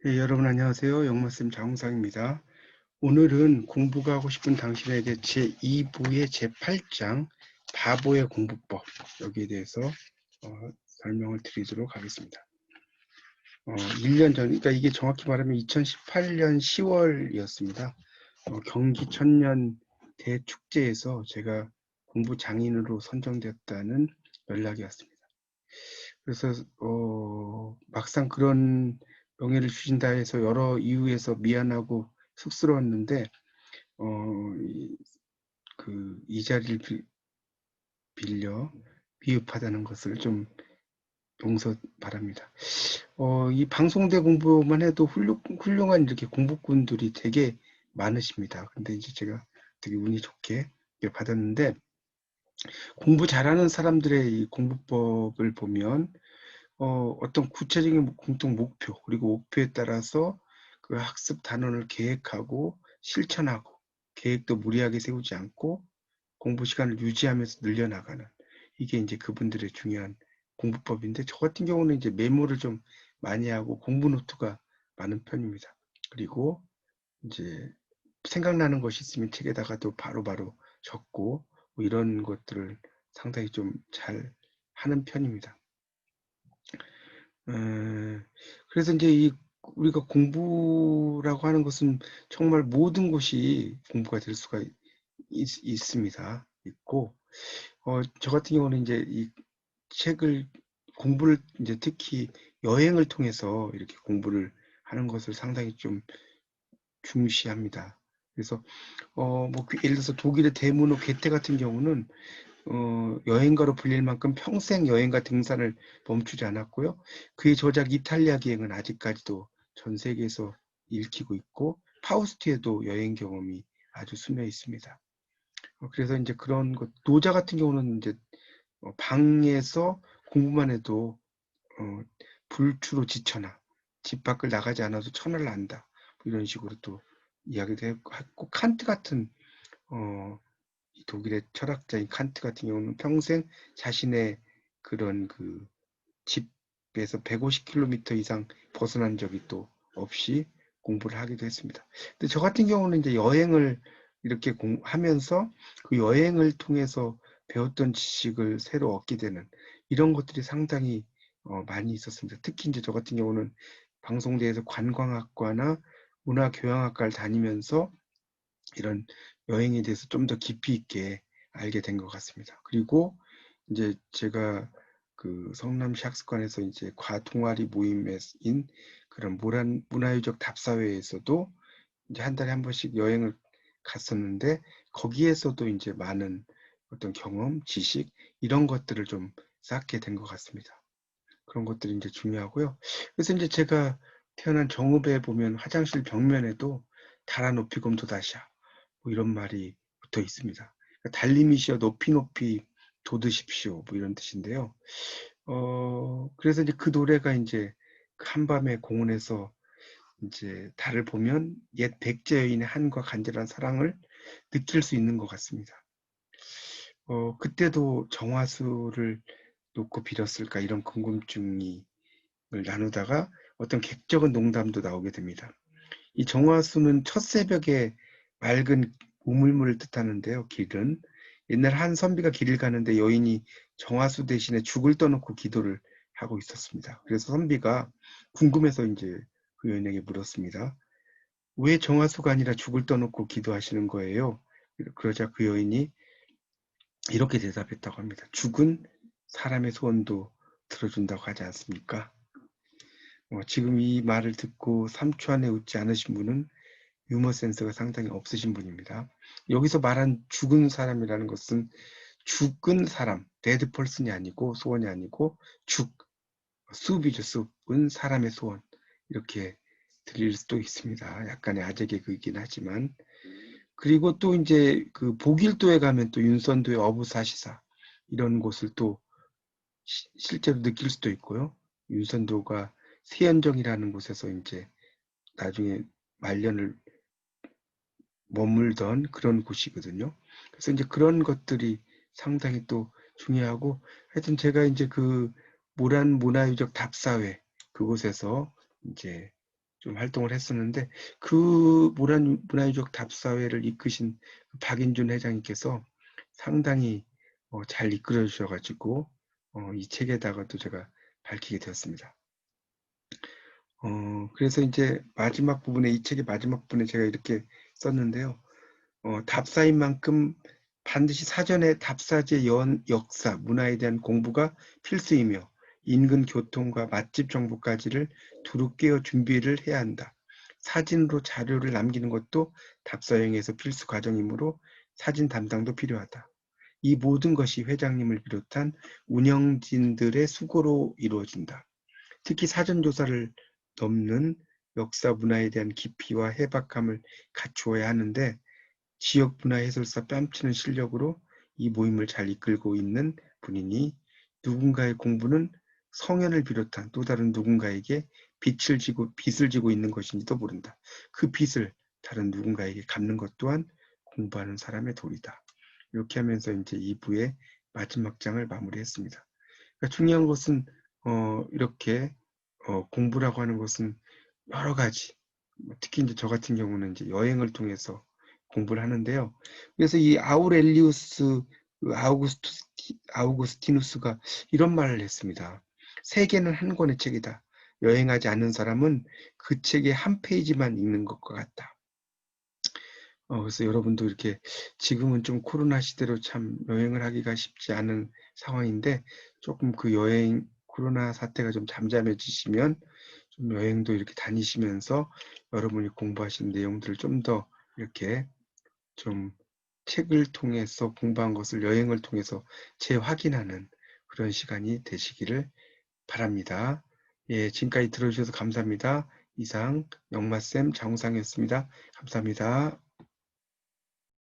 여러분 안녕하세요. 영마쌤 장홍상입니다. 오늘은 공부가 하고 싶은 당신에게 제2부의 제8장 바보의 공부법 여기에 대해서 설명을 드리도록 하겠습니다. 1년 전, 그러니까 이게 정확히 말하면 2018년 10월이었습니다. 경기 천년 대축제에서 제가 공부 장인으로 선정되었다는 연락이 왔습니다. 그래서 막상 그런 명예를 주신다 해서 여러 이유에서 미안하고 쑥스러웠는데 어, 이 자리를 빌려 미흡하다는 것을 좀 용서 바랍니다. 이 방송대 공부만 해도 훌륭한 이렇게 공부꾼들이 되게 많으십니다. 근데 이제 제가 되게 운이 좋게 받았는데 공부 잘하는 사람들의 이 공부법을 보면 어떤 구체적인 공통 목표, 그리고 목표에 따라서 그 학습 단원을 계획하고 실천하고 계획도 무리하게 세우지 않고 공부 시간을 유지하면서 늘려나가는 이게 이제 그분들의 중요한 공부법인데 저 같은 경우는 이제 메모를 좀 많이 하고 공부 노트가 많은 편입니다. 그리고 이제 생각나는 것이 있으면 책에다가 또 바로바로 적고 뭐 이런 것들을 상당히 좀 잘 하는 편입니다. 그래서 이제 우리가 공부라고 하는 것은 정말 모든 것이 공부가 될 수가 있습니다. 있고, 저 같은 경우는 이제 이 책을, 공부를 이제 특히 여행을 통해서 이렇게 공부를 하는 것을 상당히 좀 중시합니다. 그래서, 뭐, 예를 들어서 독일의 대문호 게테 같은 경우는 여행가로 불릴 만큼 평생 여행과 등산을 멈추지 않았고요. 그의 저작 이탈리아 기행은 아직까지도 전 세계에서 읽히고 있고 파우스트에도 여행 경험이 아주 스며 있습니다. 그래서 이제 그런 것, 노자 같은 경우는 이제 방에서 공부만 해도 어, 불추로 지쳐나 집 밖을 나가지 않아도 천을 난다. 뭐 이런 식으로 또 이야기도 했고 칸트 같은 어, 독일의 철학자인 칸트 같은 경우는 평생 자신의 그런 그 집에서 150km 이상 벗어난 적이 또 없이 공부를 하기도 했습니다. 근데 저 같은 경우는 이제 여행을 이렇게 하면서 그 여행을 통해서 배웠던 지식을 새로 얻게 되는 이런 것들이 상당히 많이 있었습니다. 특히 이제 저 같은 경우는 방송대에서 관광학과나 문화교양학과를 다니면서 이런 여행에 대해서 좀 더 깊이 있게 알게 된 것 같습니다. 그리고 이제 제가 그 성남시 학습관에서 이제 과동아리 모임인 그런 문화유적 답사회에서도 이제 한 달에 한 번씩 여행을 갔었는데 거기에서도 이제 많은 어떤 경험, 지식 이런 것들을 좀 쌓게 된 것 같습니다. 그런 것들이 이제 중요하고요. 그래서 이제 제가 태어난 정읍에 보면 화장실 벽면에도 달아 높이 검도다시아 뭐 이런 말이 붙어 있습니다. 그러니까 달님이시여 높이 높이 돋으십시오. 뭐 이런 뜻인데요. 그래서 이제 그 노래가 이제 그 한밤의 공원에서 이제 달을 보면 옛 백제 여인의 한과 간절한 사랑을 느낄 수 있는 것 같습니다. 그때도 정화수를 놓고 빌었을까 이런 궁금증이 나누다가 어떤 객적은 농담도 나오게 됩니다. 이 정화수는 첫 새벽에 맑은 우물물을 뜻하는데요. 길은 옛날 한 선비가 길을 가는데 여인이 정화수 대신에 죽을 떠놓고 기도를 하고 있었습니다. 그래서 선비가 궁금해서 이제 그 여인에게 물었습니다. 왜 정화수가 아니라 죽을 떠놓고 기도하시는 거예요? 그러자 그 여인이 이렇게 대답했다고 합니다. 죽은 사람의 소원도 들어준다고 하지 않습니까? 지금 이 말을 듣고 3초 안에 웃지 않으신 분은 유머 센스가 상당히 없으신 분입니다. 여기서 말한 죽은 사람이라는 것은 죽은 사람, 데드 펄슨이 아니고 소원이 아니고 숲이죠, 숲은 사람의 소원. 이렇게 들릴 수도 있습니다. 약간의 아재 개그이긴 하지만. 그리고 또 이제 그 보길도에 가면 또 윤선도의 어부사시사 이런 곳을 또 실제로 느낄 수도 있고요. 윤선도가 세연정이라는 곳에서 이제 나중에 말년을 머물던 그런 곳이거든요. 그래서 이제 그런 것들이 상당히 또 중요하고 하여튼 제가 이제 그 모란 문화유적 답사회 그곳에서 이제 좀 활동을 했었는데 그 문화유적 답사회를 이끄신 박인준 회장님께서 상당히 잘 이끌어 주셔가지고 이 책에다가도 제가 밝히게 되었습니다. 그래서 이제 마지막 부분에 이 책의 마지막 부분에 제가 이렇게 썼는데요. 답사인 만큼 반드시 사전에 답사지의 역사, 문화에 대한 공부가 필수이며 인근 교통과 맛집 정보까지를 두루 깨어 준비를 해야 한다. 사진으로 자료를 남기는 것도 답사여행에서 필수 과정이므로 사진 담당도 필요하다. 이 모든 것이 회장님을 비롯한 운영진들의 수고로 이루어진다. 특히 사전조사를 넘는 역사 문화에 대한 깊이와 해박함을 갖추어야 하는데 지역 문화 해설사 뺨치는 실력으로 이 모임을 잘 이끌고 있는 분이니 누군가의 공부는 성현을 비롯한 또 다른 누군가에게 빚을 지고 있는 것인지도 모른다. 그 빚을 다른 누군가에게 갚는 것 또한 공부하는 사람의 도리다. 이렇게 하면서 이제 2부의 마지막 장을 마무리했습니다. 그러니까 중요한 것은 이렇게 공부라고 하는 것은 여러 가지, 특히 이제 저 같은 경우는 이제 여행을 통해서 공부를 하는데요. 그래서 이 아우렐리우스 아우구스티누스가 이런 말을 했습니다. 세계는 한 권의 책이다. 여행하지 않는 사람은 그 책의 한 페이지만 읽는 것과 같다. 그래서 여러분도 이렇게 지금은 좀 코로나 시대로 참 여행을 하기가 쉽지 않은 상황인데 조금 그 코로나 사태가 좀 잠잠해지시면 좀 여행도 이렇게 다니시면서 여러분이 공부하신 내용들을 좀 더 이렇게 좀 책을 통해서 공부한 것을 여행을 통해서 재확인하는 그런 시간이 되시기를 바랍니다. 예, 지금까지 들어주셔서 감사합니다. 이상 영마쌤 장우상이었습니다. 감사합니다.